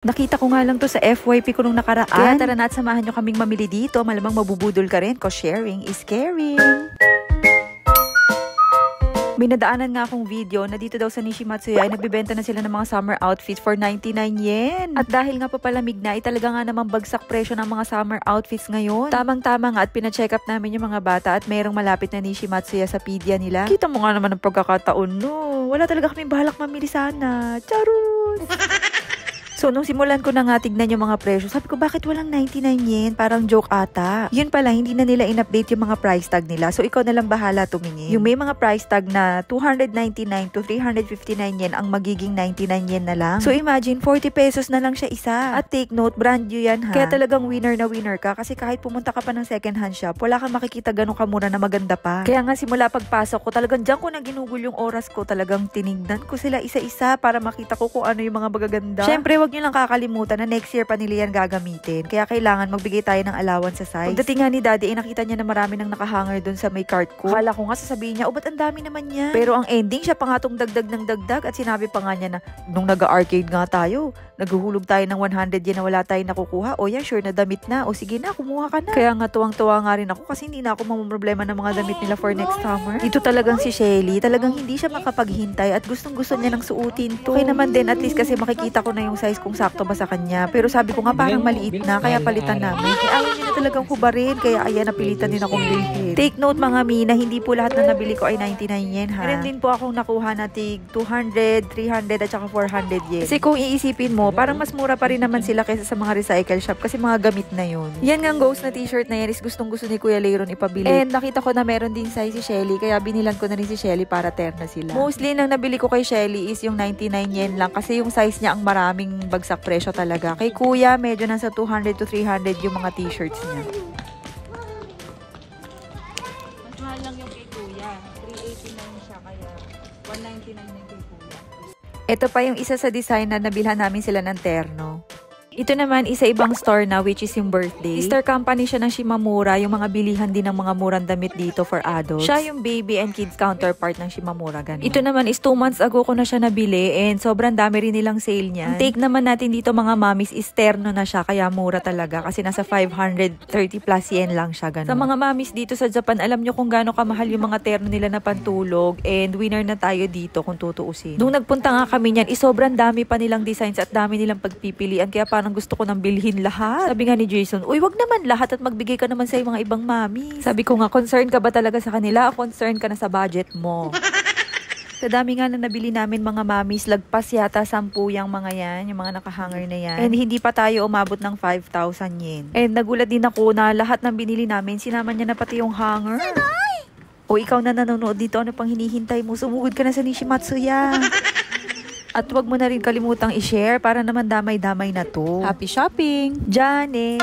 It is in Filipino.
Nakita ko nga lang to sa FYP ko nung nakaraan. Kaya tara na at samahan nyo kaming mamili dito. Malamang mabubudol ka rin, cause sharing is caring. May nadaanan nga akong video na dito daw sa Nishimatsuya ay nagbibenta na sila ng mga summer outfits for 99 yen. At dahil nga papalamig na, ay talaga nga namang bagsak presyo ng mga summer outfits ngayon. Tamang-tama nga at pina-check up namin yung mga bata at mayroong malapit na Nishimatsuya sa pedia nila. Kita mo nga naman ang pagkakataon, no? Wala talaga kaming balak mamili sana. Charot! So, nung simulan ko na nga tignan yung mga presyo, sabi ko, bakit walang 99 yen? Parang joke ata. Yun pala, hindi na nila in-update yung mga price tag nila. So, ikaw na lang bahala tumingin. Yung may mga price tag na 299 to 359 yen, ang magiging 99 yen na lang. So, imagine, 40 pesos na lang siya isa. At take note, brand new yan ha. Kaya talagang winner na winner ka. Kasi kahit pumunta ka pa ng second hand shop, wala kang makikita ganun kamura na maganda pa. Kaya nga simula pagpasok ko, talagang dyan ko na ginugol yung oras ko. Talagang tinignan ko sila isa-isa para makita ko kung ano yung mga magaganda. Syempre, wag nyo lang kakalimutan na next year pa nila yan gagamitin. Kaya kailangan magbigay tayo ng allowance sa size. Pagdating nga ni Daddy, nakita niya na marami nang nakahanger dun sa may cart ko. Akala ko nga sasabihin niya, ba't ang dami naman niya? Pero ang ending, siya pa nga tong dagdag ng dagdag at sinabi pa nga niya na, nung nag-arcade nga tayo, naghuhulog tayo ng 100 yen na wala tayong nakukuha. O yan, sure na damit na. O sige na, kumuha ka na. Kaya nga tuwang-tuwa nga rin ako kasi hindi na ako mamumroblema ng mga damit nila for next summer. Ito talagang si Shelly, talagang hindi siya makapaghintay at gustong-gusto niya nang suotin to. Okay naman din, at least kasi makikita ko na yung size kung sakto ba sa kanya. Pero sabi ko nga parang maliit na, kaya palitan namin. Kaya ayaw niya na talagang hubarin, kaya ayan, napilitan din akong bilhin. Take note mga mina, hindi po lahat na nabili ko ay 99 yen ha. Meron din po akong nakuha na tig 200, 300 at saka 400 yen. Kasi kung iisipin mo, parang mas mura pa rin naman sila kaysa sa mga recycle shop kasi mga gamit na yun. Yan nga ghost na t-shirt na yan is gustong-gusto ni Kuya Leiron ipabili. And nakita ko na meron din size si Shelly, kaya binilan ko na rin si Shelly para terna sila. Mostly nang nabili ko kay Shelly is yung 99 yen lang kasi yung size niya ang maraming bagsak presyo talaga. Kay Kuya, medyo nasa 200 to 300 yung mga t-shirts niya. Mas mahal lang yung kay Kuya. 389 siya, kaya 199 yung kay Kuya. Ito pa yung isa sa design na nabilhan namin sila ng terno. Ito naman, isa ibang store na, which is yung birthday. Sister company siya ng Shimamura, yung mga bilihan din ng mga murang damit dito for adults. Siya yung baby and kids counterpart ng Shimamura, ganun. Ito naman is 2 months ago ko na siya nabili and sobrang dami rin nilang sale niya. Ang take naman natin dito mga mamis is terno na siya, kaya mura talaga kasi nasa 530 plus yen lang siya, ganun. Sa mga mamis dito sa Japan, alam nyo kung gaano kamahal yung mga terno nila na pantulog and winner na tayo dito kung tutuusin. Nung nagpunta nga kami niyan, is sobrang dami pa nilang designs at dami nilang pagpipilian, kaya parang gusto ko nang bilhin lahat. Sabi nga ni Jason, uy, wag naman lahat at magbigay ka naman sa mga ibang mami. Sabi ko nga, concern ka ba talaga sa kanila? Concern ka na sa budget mo. Sa dami nga na nabili namin mga mamis, lagpas yata 10 yung mga yan, yung mga nakahanger na yan. And hindi pa tayo umabot ng 5,000 yen. And nagulat din ako na lahat ng binili namin, sinama niya na pati yung hanger. O ikaw na nanonood dito, ano pang hinihintay mo? Sumugod ka na sa Nishimatsuya. At wag mo na rin kalimutang i-share para naman damay-damay na to. Happy shopping! Jane!